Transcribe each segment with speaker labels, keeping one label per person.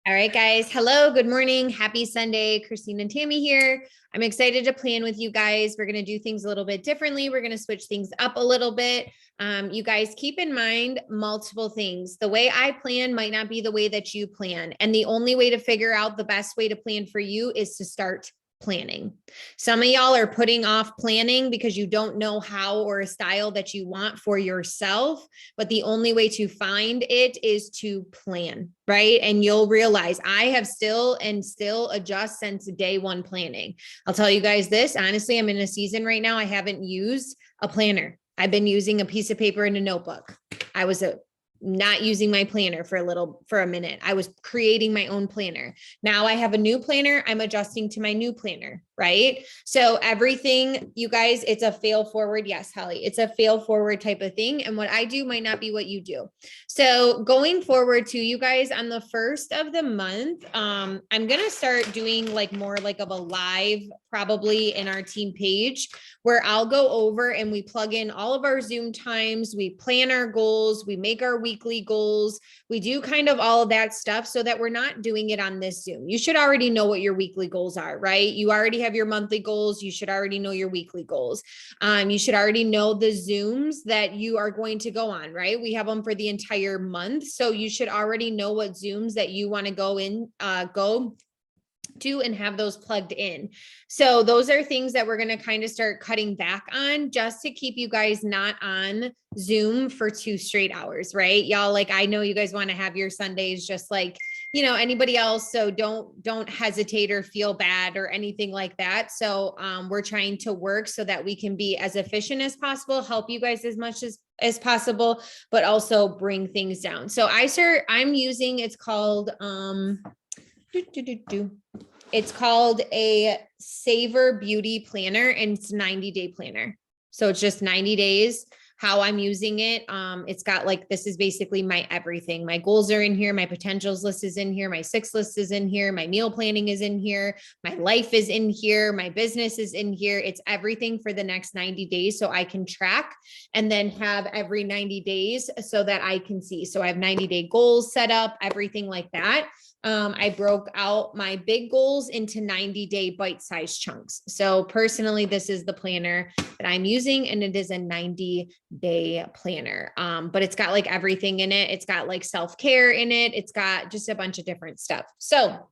Speaker 1: All right, guys. Hello, good morning. Happy Sunday. Christine and Tammy here. I'm excited to plan with you guys. We're going to do things a little bit differently. We're going to switch things up a little bit. You guys keep in mind multiple things. The way I plan might not be the way that you plan. And the only way to figure out the best way to plan for you is to start planning. Some of y'all are putting off planning because you don't know how or a style that you want for yourself, but the only way to find it is to plan, right? And you'll realize I have still adjust since day one planning. I'll tell you guys this, honestly, I'm in a season right now. I haven't used a planner. I've been using a piece of paper and a notebook. I was not using my planner for a minute. I was creating my own planner. Now I have a new planner. I'm adjusting to my new planner, right? So everything, you guys, it's a fail forward. Yes, Holly, it's a fail forward type of thing. And what I do might not be what you do. So going forward to you guys on the first of the month, I'm going to start doing like more like of a live, probably in our team page, where I'll go over and we plug in all of our Zoom times, we plan our goals, we make our weekly goals, we do kind of all of that stuff so that we're not doing it on this Zoom. You should already know what your weekly goals are, right? You already have your monthly goals. You should already know your weekly goals. You should already know the Zooms that you are going to go on, right? We have them for the entire month. So you should already know what Zooms that you want to go to and have those plugged in. So those are things that we're going to kind of start cutting back on just to keep you guys not on Zoom for 2 straight hours, right? Y'all, like, I know you guys want to have your Sundays just like, anybody else. So don't hesitate or feel bad or anything like that. So we're trying to work so that we can be as efficient as possible, help you guys as much as possible, but also bring things down. So I'm using, it's called, it's called a Savor Beauty Planner, and it's 90-day planner. So it's just 90 days how I'm using it. It's got like, this is basically my everything. My goals are in here. My potentials list is in here. My 6 list is in here. My meal planning is in here. My life is in here. My business is in here. It's everything for the next 90 days. So I can track and then have every 90 days so that I can see. So I have 90-day goals set up, everything like that. I broke out my big goals into 90-day bite-sized chunks. So personally, this is the planner that I'm using, and it is a 90-day planner. But it's got like everything in it. It's got like self-care in it. It's got just a bunch of different stuff. So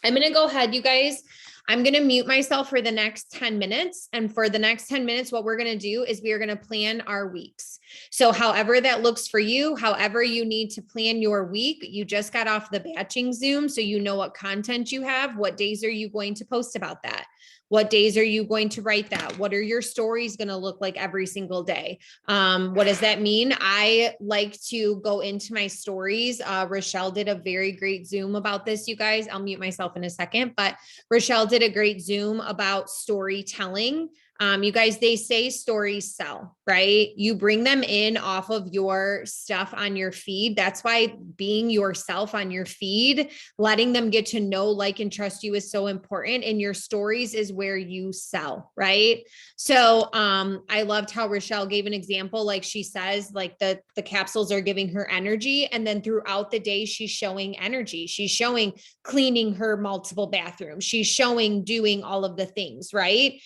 Speaker 1: I'm going to go ahead, you guys. I'm going to mute myself for the next 10 minutes. And for the next 10 minutes, what we're going to do is we are going to plan our weeks. So however that looks for you, however you need to plan your week, you just got off the batching Zoom. So you know what content you have. What days are you going to post about that? What days are you going to write that? What are your stories going to look like every single day? What does that mean? I like to go into my stories. Rochelle did a very great Zoom about this, you guys. I'll mute myself in a second, but Rochelle did a great Zoom about storytelling. You guys, they say stories sell, right? You bring them in off of your stuff on your feed. That's why being yourself on your feed, letting them get to know, like, and trust you is so important. And your stories is where you sell, right? So I loved how Rochelle gave an example. Like she says, like the capsules are giving her energy. And then throughout the day, she's showing energy. She's showing cleaning her multiple bathrooms. She's showing doing all of the things, right?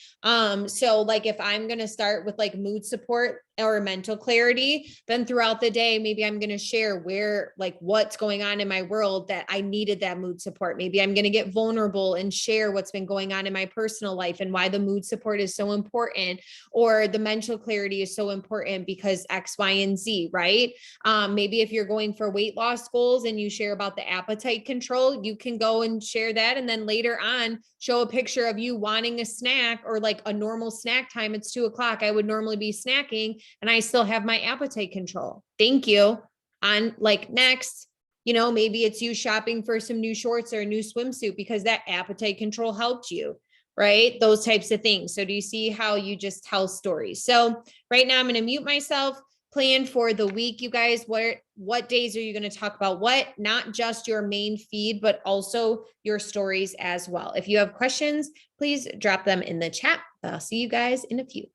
Speaker 1: So like if I'm going to start with like mood support or mental clarity, then throughout the day, maybe I'm going to share what's going on in my world that I needed that mood support. Maybe I'm going to get vulnerable and share what's been going on in my personal life and why the mood support is so important, or the mental clarity is so important because X, Y, and Z, right? Maybe if you're going for weight loss goals and you share about the appetite control, you can go and share that. And then later on, show a picture of you wanting a snack, or like a normal snack time. It's 2:00. I would normally be snacking and I still have my appetite control. Thank you. On like next, maybe it's you shopping for some new shorts or a new swimsuit because that appetite control helped you, right? Those types of things. So do you see how you just tell stories? So right now I'm going to mute myself. Plan for the week, you guys. What days are you going to talk about what? Not just your main feed, but also your stories as well. If you have questions, please drop them in the chat. I'll see you guys in a few.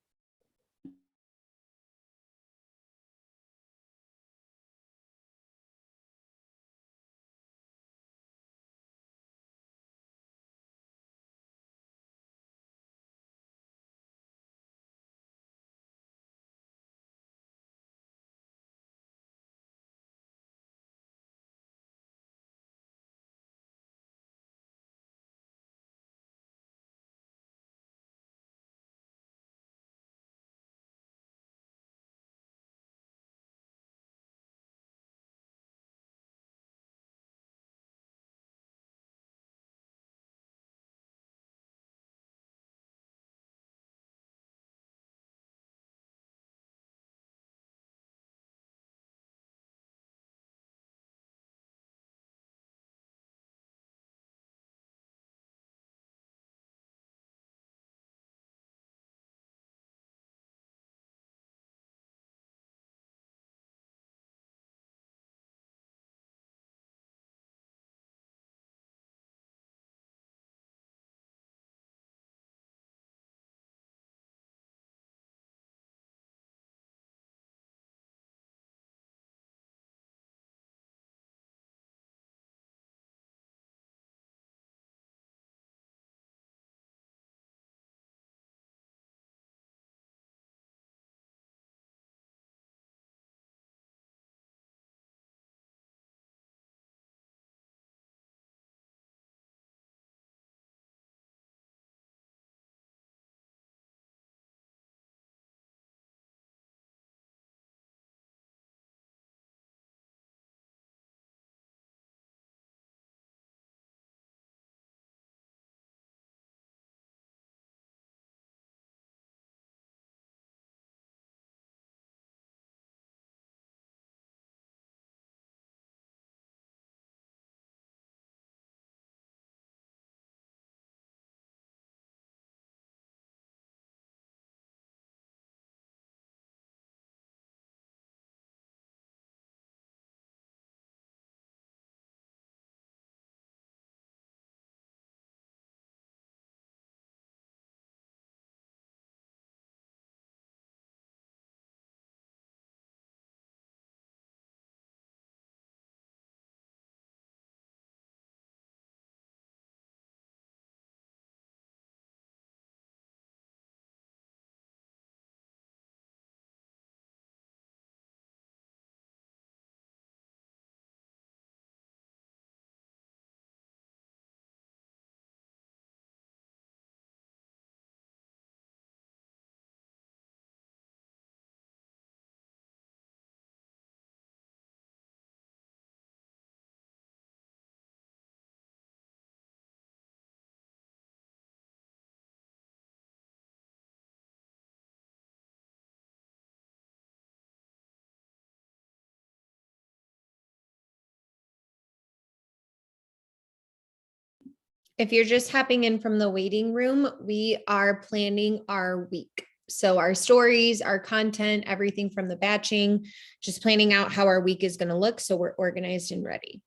Speaker 1: If you're just hopping in from the waiting room, we are planning our week. So our stories, our content, everything from the batching, just planning out how our week is going to look. So we're organized and ready.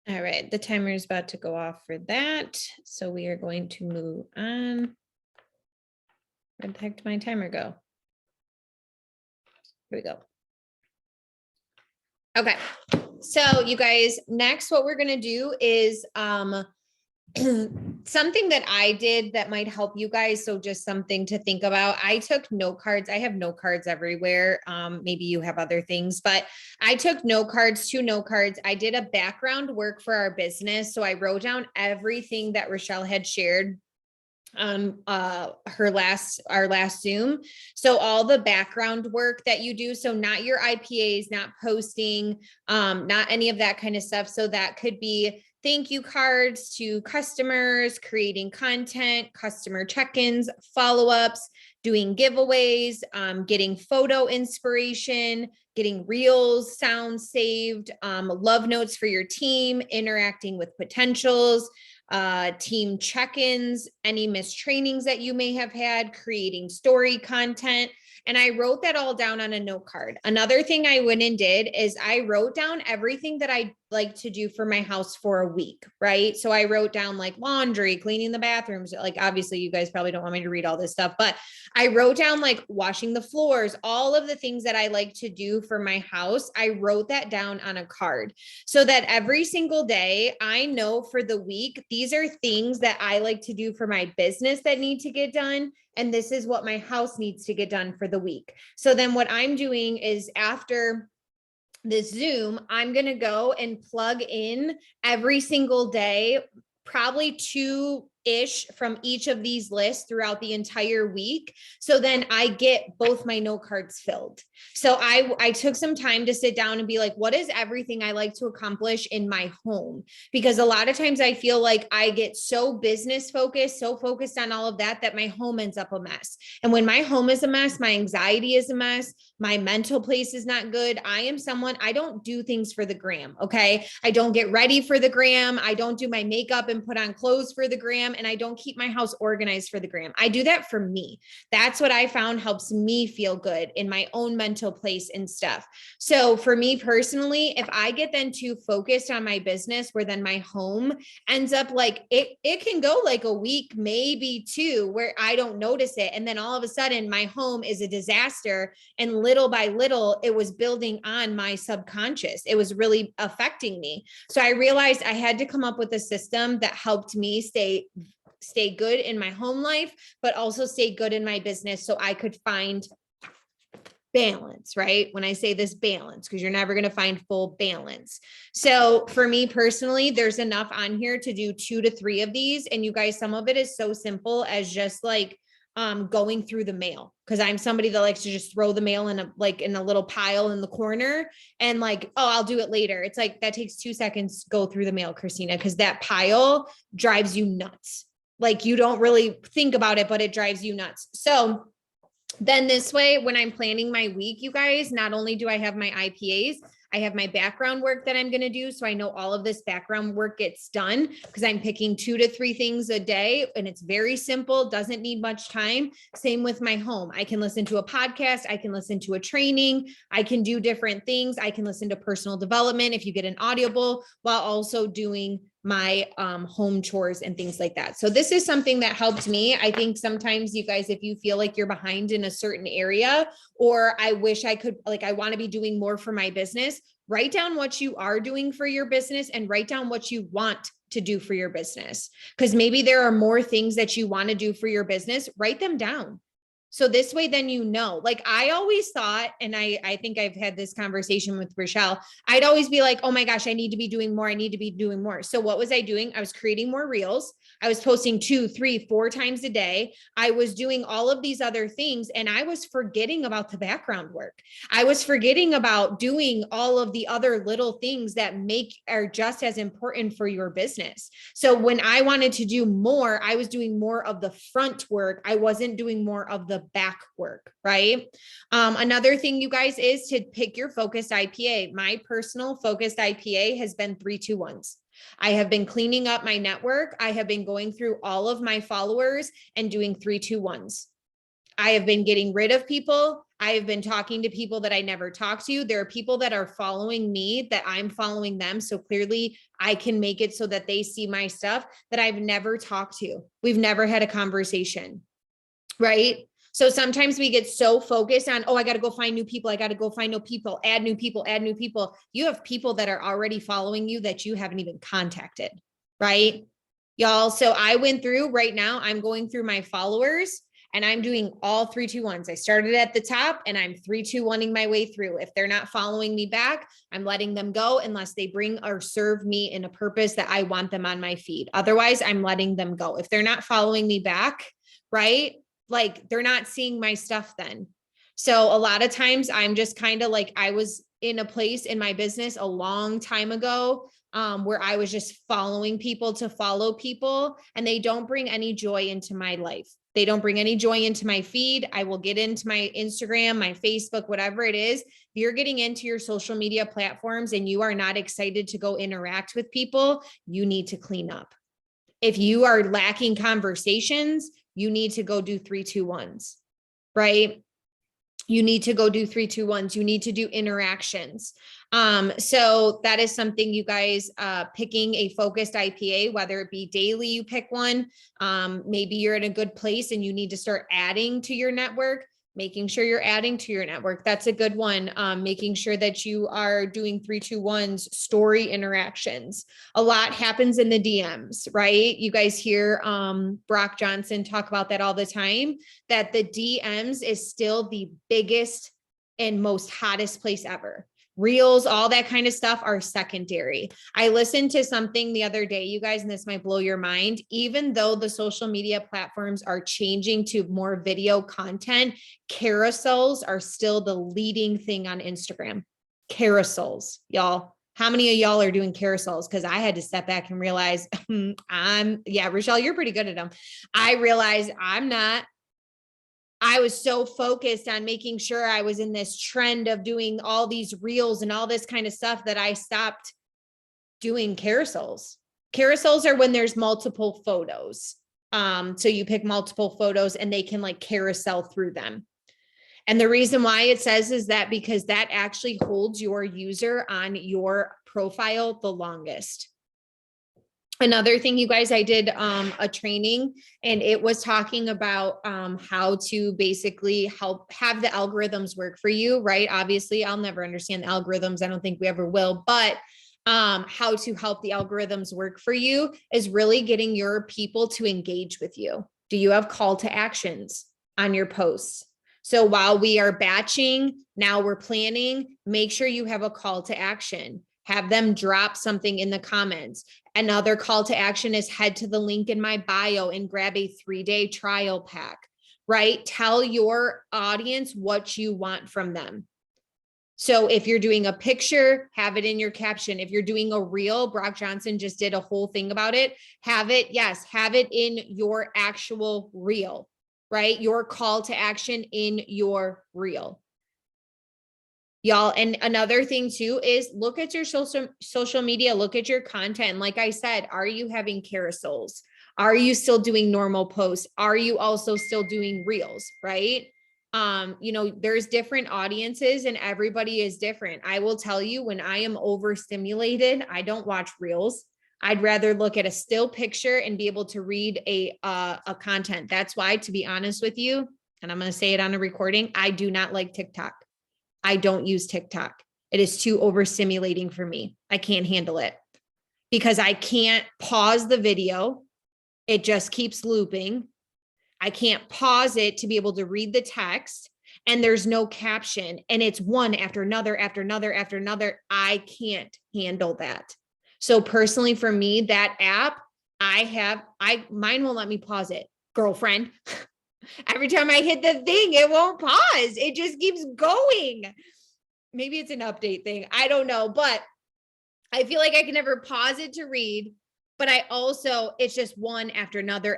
Speaker 1: All right, the timer is about to go off for that. So we are going to move on. Where the heck did my timer go? Here we go. Okay, so you guys, next what we're gonna do is Something that I did that might help you guys. So just something to think about. I took note cards. I have note cards everywhere. Maybe you have other things, but I took note cards, 2 note cards. I did a background work for our business. So I wrote down everything that Rochelle had shared on our last Zoom. So all the background work that you do, so not your IPAs, not posting, not any of that kind of stuff. So that could be thank you cards to customers, creating content, customer check-ins, follow-ups, doing giveaways, getting photo inspiration, getting reels, sounds saved, love notes for your team, interacting with potentials, team check-ins, any missed trainings that you may have had, creating story content. And I wrote that all down on a note card. Another thing I went and did is I wrote down everything that I like to do for my house for a week, right? So I wrote down like laundry, cleaning the bathrooms. Like obviously you guys probably don't want me to read all this stuff, but I wrote down like washing the floors, all of the things that I like to do for my house. I wrote that down on a card so that every single day I know for the week, these are things that I like to do for my business that need to get done. And this is what my house needs to get done for the week. So then what I'm doing is after this Zoom, I'm going to go and plug in every single day, probably 2-ish from each of these lists throughout the entire week. So then I get both my note cards filled. So I took some time to sit down and be like, what is everything I like to accomplish in my home? Because a lot of times I feel like I get so business focused, so focused on all of that, that my home ends up a mess. And when my home is a mess, my anxiety is a mess. My mental place is not good. I am someone, I don't do things for the gram. Okay. I don't get ready for the gram. I don't do my makeup and put on clothes for the gram. And I don't keep my house organized for the gram. I do that for me. That's what I found helps me feel good in my own mental place and stuff. So for me personally, if I get then too focused on my business, where then my home ends up like it can go like a week, maybe 2, where I don't notice it. And then all of a sudden my home is a disaster. And little by little, it was building on my subconscious. It was really affecting me. So I realized I had to come up with a system that helped me stay good in my home life, but also stay good in my business so I could find balance, right? When I say this balance, because you're never going to find full balance. So for me personally, there's enough on here to do 2 to 3 of these. And you guys, some of it is so simple as just like going through the mail. Cause I'm somebody that likes to just throw the mail in a little pile in the corner and like, oh, I'll do it later. It's like, that takes 2 seconds to go through the mail, Christina, cause that pile drives you nuts. Like you don't really think about it, but it drives you nuts. So then this way, when I'm planning my week, you guys, not only do I have my IPAs, I have my background work that I'm going to do. So I know all of this background work gets done because I'm picking 2 to 3 things a day and it's very simple, doesn't need much time. Same with my home. I can listen to a podcast. I can listen to a training. I can do different things. I can listen to personal development if you get an Audible while also doing my home chores and things like that. So this is something that helped me. I think sometimes you guys, if you feel like you're behind in a certain area, or I wish I could, like, I want to be doing more for my business, write down what you are doing for your business and write down what you want to do for your business. Because maybe there are more things that you want to do for your business, write them down. So this way, then, you know, like I always thought, and I think I've had this conversation with Rochelle, I'd always be like, oh my gosh, I need to be doing more. I need to be doing more. So what was I doing? I was creating more reels. I was posting 2, 3, 4 times a day. I was doing all of these other things and I was forgetting about the background work. I was forgetting about doing all of the other little things that are just as important for your business. So when I wanted to do more, I was doing more of the front work. I wasn't doing more of the back work, right? Another thing, you guys, is to pick your focused IPA. My personal focused IPA has been 3-2-1s. I have been cleaning up my network. I have been going through all of my followers and doing 3-2-1s. I have been getting rid of people. I have been talking to people that I never talked to. There are people that are following me that I'm following them. So clearly I can make it so that they see my stuff that I've never talked to. We've never had a conversation, right? So sometimes we get so focused on, oh, I got to go find new people. I got to go find new people, add new people, add new people. You have people that are already following you that you haven't even contacted, right? y'all. So I went through right now, I'm going through my followers and I'm doing all 3-2-1s. I started at the top and I'm 3-2-1ing my way through. If they're not following me back, I'm letting them go unless they bring or serve me in a purpose that I want them on my feed. Otherwise, I'm letting them go. If they're not following me back, right? Like they're not seeing my stuff then. So a lot of times I'm just kind of like, I was in a place in my business a long time ago where I was just following people to follow people, and they don't bring any joy into my life. They don't bring any joy into my feed. I will get into my Instagram, my Facebook, whatever it is. If you're getting into your social media platforms and you are not excited to go interact with people, you need to clean up. If you are lacking conversations, you need to go do 3-2-1s, right? You need to go do 3-2-1s. You need to do interactions. So that is something, you guys, picking a focused IPA, whether it be daily, you pick one. Maybe you're in a good place and you need to start adding to your network, making sure you're adding to your network. That's a good one. Making sure that you are doing 3-2-1s, story interactions. A lot happens in the DMs, right? You guys hear Brock Johnson talk about that all the time, that the DMs is still the biggest and most hottest place ever. Reels, all that kind of stuff are secondary. I listened to something the other day, you guys, and this might blow your mind. Even though the social media platforms are changing to more video content, carousels are still the leading thing on Instagram. Carousels, y'all. How many of y'all are doing carousels? Because I had to step back and realize Rochelle, you're pretty good at them. I realized I'm not. I was so focused on making sure I was in this trend of doing all these reels and all this kind of stuff that I stopped doing carousels. Carousels are when there's multiple photos. So you pick multiple photos and they can like carousel through them. And the reason why it says is that because that actually holds your user on your profile the longest. Another thing, you guys, I did a training and it was talking about how to basically help have the algorithms work for you, right? Obviously, I'll never understand the algorithms. I don't think we ever will, but how to help the algorithms work for you is really getting your people to engage with you. Do you have call to actions on your posts? So while we are batching, now we're planning, make sure you have a call to action. Have them drop something in the comments. Another call to action is head to the link in my bio and grab a 3-day trial pack, right? Tell your audience what you want from them. So if you're doing a picture, have it in your caption. If you're doing a reel, Brock Johnson just did a whole thing about it. Have it in your actual reel, right? Your call to action in your reel. Y'all, and another thing too is look at your social media, look at your content. Like I said, are you having carousels? Are you still doing normal posts? Are you also still doing reels, right? There's different audiences and everybody is different. I will tell you, when I am overstimulated, I don't watch reels. I'd rather look at a still picture and be able to read a content. That's why, to be honest with you, and I'm going to say it on a recording, I do not like TikTok. I don't use TikTok. It is too overstimulating for me. I can't handle it because I can't pause the video. It just keeps looping. I can't pause it to be able to read the text, and there's no caption, and it's one after another, after another, after another. I can't handle that. So personally for me, that app, mine won't let me pause it, girlfriend. Every time I hit the thing, it won't pause. It just keeps going. Maybe it's an update thing. I don't know, but I feel like I can never pause it to read. But it's just one after another,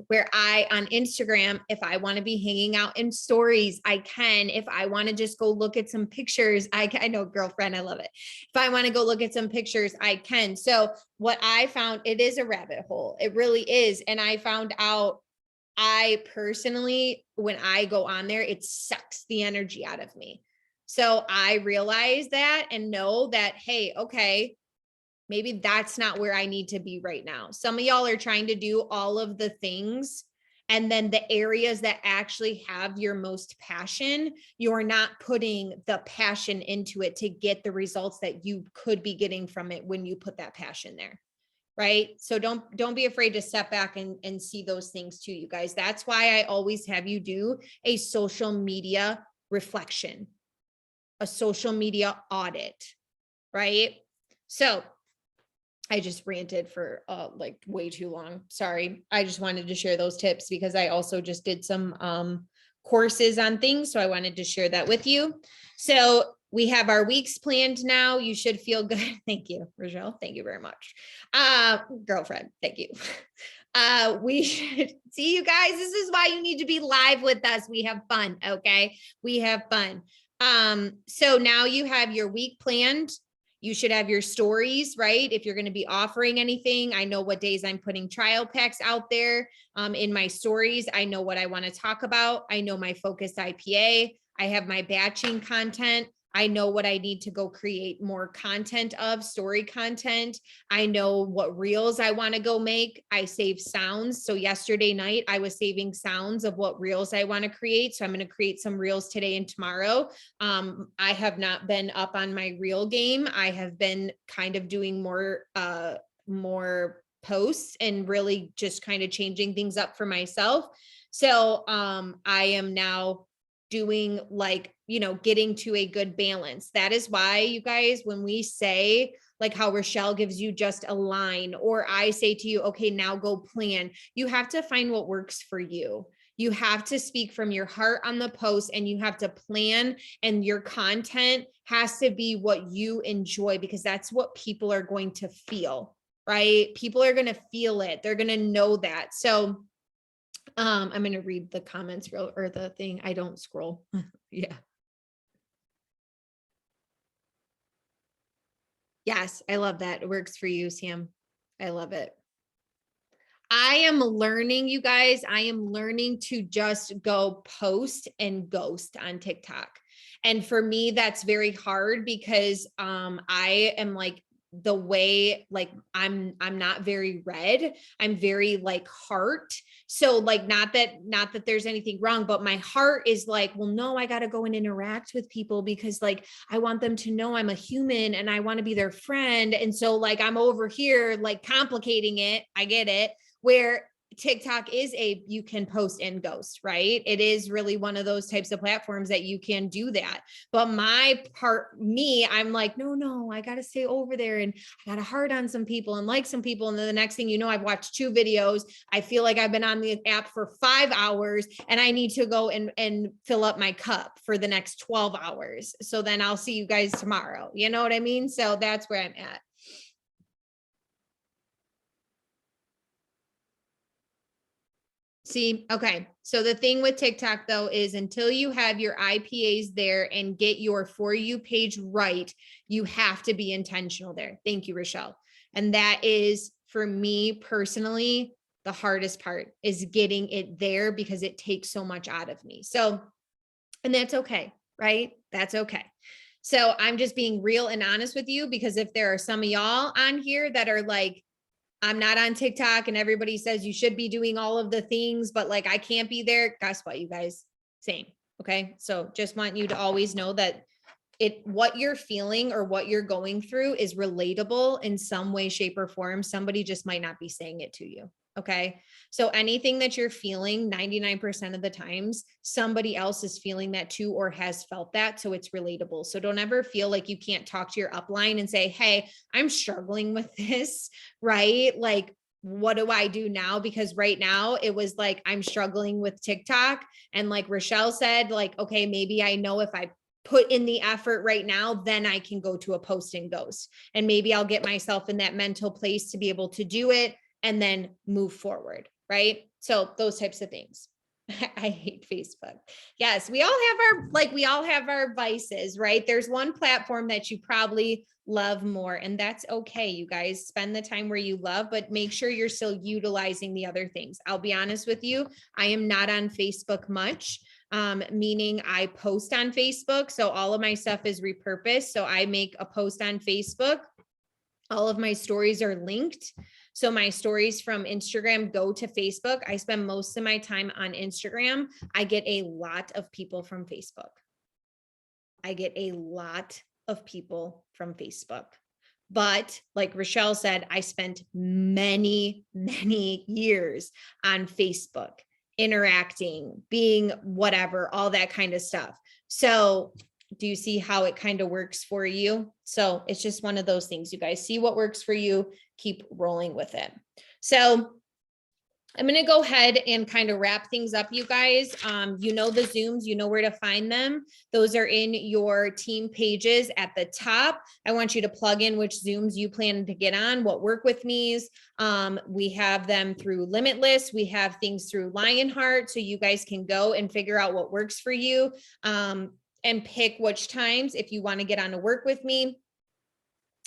Speaker 1: where on Instagram, if I want to be hanging out in stories, I can. If I want to just go look at some pictures, I know, girlfriend, I love it. If I want to go look at some pictures, I can. So what I found, it is a rabbit hole. It really is. And I found out, I personally, when I go on there, it sucks the energy out of me. So I realize that and know that, hey, okay, maybe that's not where I need to be right now. Some of y'all are trying to do all of the things, and then the areas that actually have your most passion, you're not putting the passion into it to get the results that you could be getting from it when you put that passion there. right? So don't be afraid to step back and see those things too, you guys. That's why I always have you do a social media reflection, a social media audit, right? So I just ranted for like way too long. Sorry. I just wanted to share those tips because I also just did some courses on things. So I wanted to share that with you. So we have our weeks planned now. You should feel good. Thank you, Rochelle. Thank you very much. Girlfriend, thank you. We should see you guys. This is why you need to be live with us. We have fun. Okay. We have fun. So now you have your week planned. You should have your stories, right? If you're going to be offering anything, I know what days I'm putting trial packs out there in my stories. I know what I want to talk about. I know my focused IPA. I have my batching content. I know what I need to go create more content of, story content. I know what reels I want to go make. I save sounds. So yesterday night, I was saving sounds of what reels I want to create. So I'm going to create some reels today and tomorrow. I have not been up on my reel game. I have been kind of doing more posts and really just kind of changing things up for myself. So I am now doing like, getting to a good balance. That is why, you guys, when we say like how Rochelle gives you just a line, or I say to you, okay, now go plan, you have to find what works for you. You have to speak from your heart on the post, and you have to plan, and your content has to be what you enjoy, because that's what people are going to feel, right? People are going to feel it. They're going to know that. So I'm going to read the comments or the thing. I don't scroll. Yeah. Yes, I love that. It works for you, Sam. I love it. I am learning, you guys, I am learning to just go post and ghost on TikTok. And for me, that's very hard because I am like, the way, like I'm not very red. I'm very like heart. So like, not that there's anything wrong, but my heart is like, well, no, I got to go and interact with people because like I want them to know I'm a human and I want to be their friend. And so like I'm over here like complicating it. I get it. Where TikTok is you can post and ghost, right? It is really one of those types of platforms that you can do that. But I'm like, no, I got to stay over there, and I got to heart on some people and like some people. And then the next thing you know, I've watched 2 videos. I feel like I've been on the app for 5 hours, and I need to go and fill up my cup for the next 12 hours. So then I'll see you guys tomorrow. You know what I mean? So that's where I'm at. See, okay. So the thing with TikTok though is until you have your IPAs there and get your For You page right, you have to be intentional there. Thank you, Rochelle. And that is, for me personally, the hardest part is getting it there because it takes so much out of me. So, and that's okay, right? That's okay. So I'm just being real and honest with you, because if there are some of y'all on here that are like, I'm not on TikTok and everybody says you should be doing all of the things, but like I can't be there. Guess what, you guys? Same. Okay. So just want you to always know that what you're feeling or what you're going through is relatable in some way, shape, or form. Somebody just might not be saying it to you. Okay. So anything that you're feeling, 99% of the times, somebody else is feeling that too, or has felt that. So it's relatable. So don't ever feel like you can't talk to your upline and say, hey, I'm struggling with this, right? Like, what do I do now? Because right now it was like, I'm struggling with TikTok. And like Rochelle said, like, okay, maybe I know if I put in the effort right now, then I can go to a post and ghost. And maybe I'll get myself in that mental place to be able to do it and then move forward, right? So those types of things. I hate Facebook. Yes, we all have our vices, right? There's one platform that you probably love more, and that's okay. You guys spend the time where you love, but make sure you're still utilizing the other things. I'll be honest with you, I am not on Facebook much. Meaning I post on Facebook. So all of my stuff is repurposed. So I make a post on Facebook. All of my stories are linked. So my stories from Instagram go to Facebook. I spend most of my time on Instagram. I get a lot of people from Facebook. But like Rochelle said, I spent many, many years on Facebook interacting, being whatever, all that kind of stuff. So do you see how it kind of works for you? So it's just one of those things. You guys see what works for you, keep rolling with it. So I'm going to go ahead and kind of wrap things up, you guys. You know the Zooms, you know where to find them. Those are in your team pages at the top. I want you to plug in which Zooms you plan to get on, what work with me's. We have them through Limitless. We have things through Lionheart. So you guys can go and figure out what works for you and pick which times if you want to get on to work with me.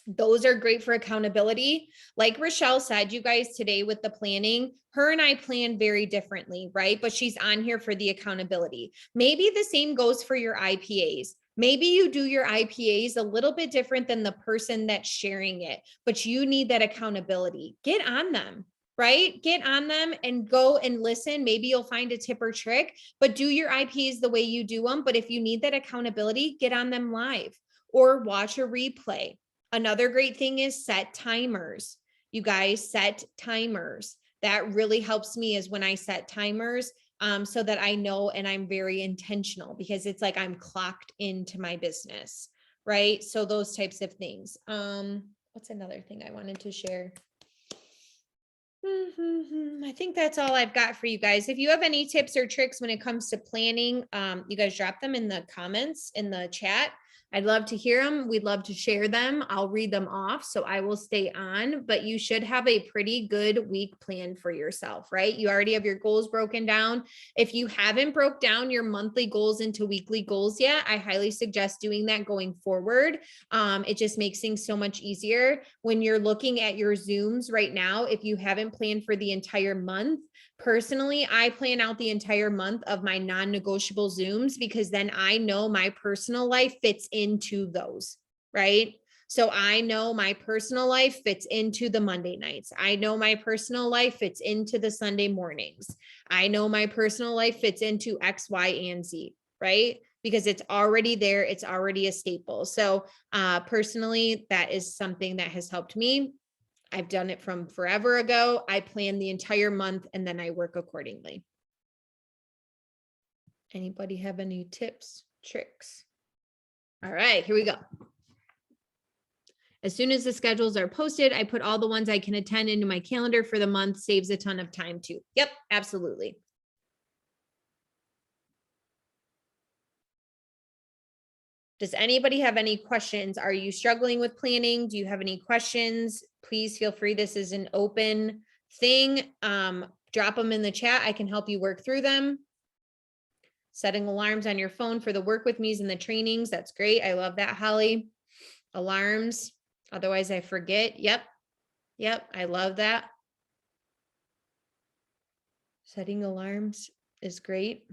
Speaker 1: Those are great for accountability. Like Rochelle said, you guys, today with the planning, her and I plan very differently, right? But she's on here for the accountability. Maybe the same goes for your IPAs. Maybe you do your IPAs a little bit different than the person that's sharing it, but you need that accountability. Get on them, right? Get on them and go and listen. Maybe you'll find a tip or trick, but do your IPs the way you do them. But if you need that accountability, get on them live or watch a replay. Another great thing is set timers. You guys set timers. That really helps me is when I set timers so that I know and I'm very intentional because it's like I'm clocked into my business, right? So those types of things. What's another thing I wanted to share? I think that's all I've got for you guys. If you have any tips or tricks when it comes to planning, you guys drop them in the comments in the chat. I'd love to hear them. We'd love to share them. I'll read them off, so I will stay on, but you should have a pretty good week planned for yourself, right? You already have your goals broken down. If you haven't broke down your monthly goals into weekly goals yet, I highly suggest doing that going forward. It just makes things so much easier when you're looking at your Zooms right now. If you haven't planned for the entire month, personally, I plan out the entire month of my non-negotiable Zooms because then I know my personal life fits into those, right? So I know my personal life fits into the Monday nights. I know my personal life fits into the Sunday mornings. I know my personal life fits into X, Y, and Z, right? Because it's already there. It's already a staple. So personally, that is something that has helped me. I've done it from forever ago. I plan the entire month and then I work accordingly. Anybody have any tips, tricks? All right, here we go. As soon as the schedules are posted, I put all the ones I can attend into my calendar for the month. Saves a ton of time too. Yep, absolutely. Does anybody have any questions? Are you struggling with planning? Do you have any questions? Please feel free. This is an open thing. Drop them in the chat. I can help you work through them. Setting alarms on your phone for the work with me's and the trainings. That's great. I love that, Holly. Alarms. Otherwise I forget. Yep. Yep. I love that. Setting alarms is great.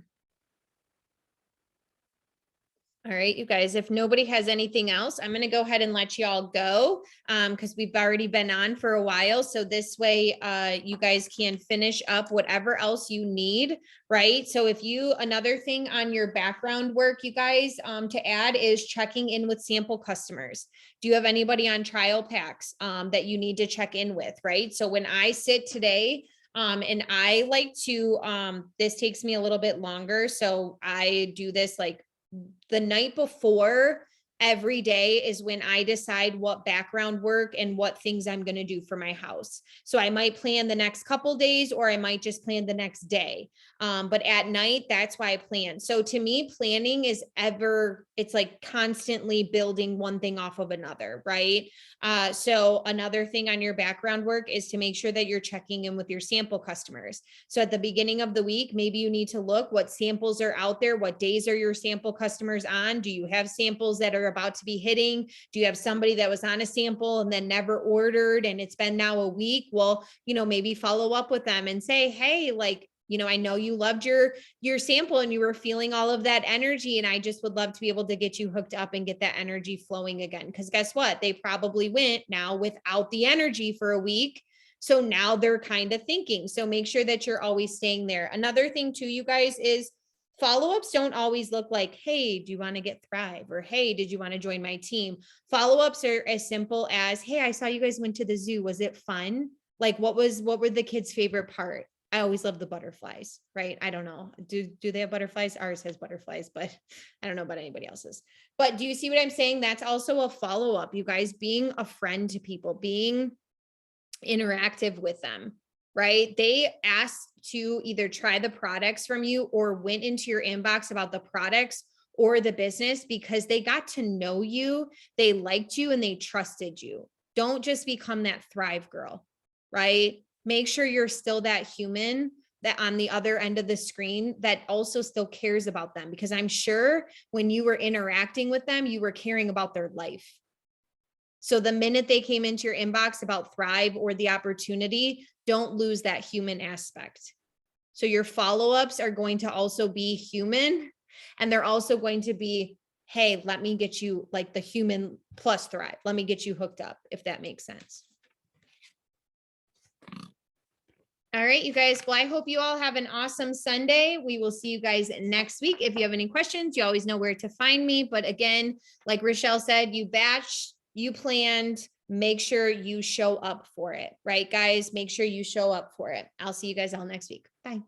Speaker 1: All right, you guys, if nobody has anything else, I'm going to go ahead and let you all go because we've already been on for a while. So this way you guys can finish up whatever else you need, right? So if you, another thing on your background work, you guys, to add is checking in with sample customers. Do you have anybody on trial packs that you need to check in with, right? So when I sit today, and I like to, this takes me a little bit longer. So I do this like the night before every day is when I decide what background work and what things I'm going to do for my house. So I might plan the next couple days or I might just plan the next day. But at night, that's why I plan. So to me, planning is it's like constantly building one thing off of another, right? So another thing on your background work is to make sure that you're checking in with your sample customers. So at the beginning of the week, maybe you need to look what samples are out there. What days are your sample customers on? Do you have samples that are about to be hitting? Do you have somebody that was on a sample and then never ordered and it's been now a week? Well, maybe follow up with them and say, hey, like, I know you loved your sample and you were feeling all of that energy. And I just would love to be able to get you hooked up and get that energy flowing again. Because guess what? They probably went now without the energy for a week. So now they're kind of thinking. So make sure that you're always staying there. Another thing too, you guys, is Follow-ups don't always look like, hey, do you want to get Thrive? Or hey, did you want to join my team? Follow-ups are as simple as, hey, I saw you guys went to the zoo. Was it fun? Like what were the kids' favorite part? I always love the butterflies, right? I don't know. Do they have butterflies? Ours has butterflies, but I don't know about anybody else's. But do you see what I'm saying? That's also a follow-up, you guys, being a friend to people, being interactive with them, right? They asked to either try the products from you or went into your inbox about the products or the business because they got to know you, they liked you, and they trusted you. Don't just become that Thrive girl, right? Make sure you're still that human that on the other end of the screen that also still cares about them, because I'm sure when you were interacting with them, you were caring about their life. So the minute they came into your inbox about Thrive or the opportunity, don't lose that human aspect. So your follow-ups are going to also be human, and they're also going to be, hey, let me get you like the human plus Thrive. Let me get you hooked up, if that makes sense. All right, you guys. Well, I hope you all have an awesome Sunday. We will see you guys next week. If you have any questions, you always know where to find me. But again, like Rochelle said, you batched, you planned, make sure you show up for it, right, guys? Make sure you show up for it. I'll see you guys all next week. Bye.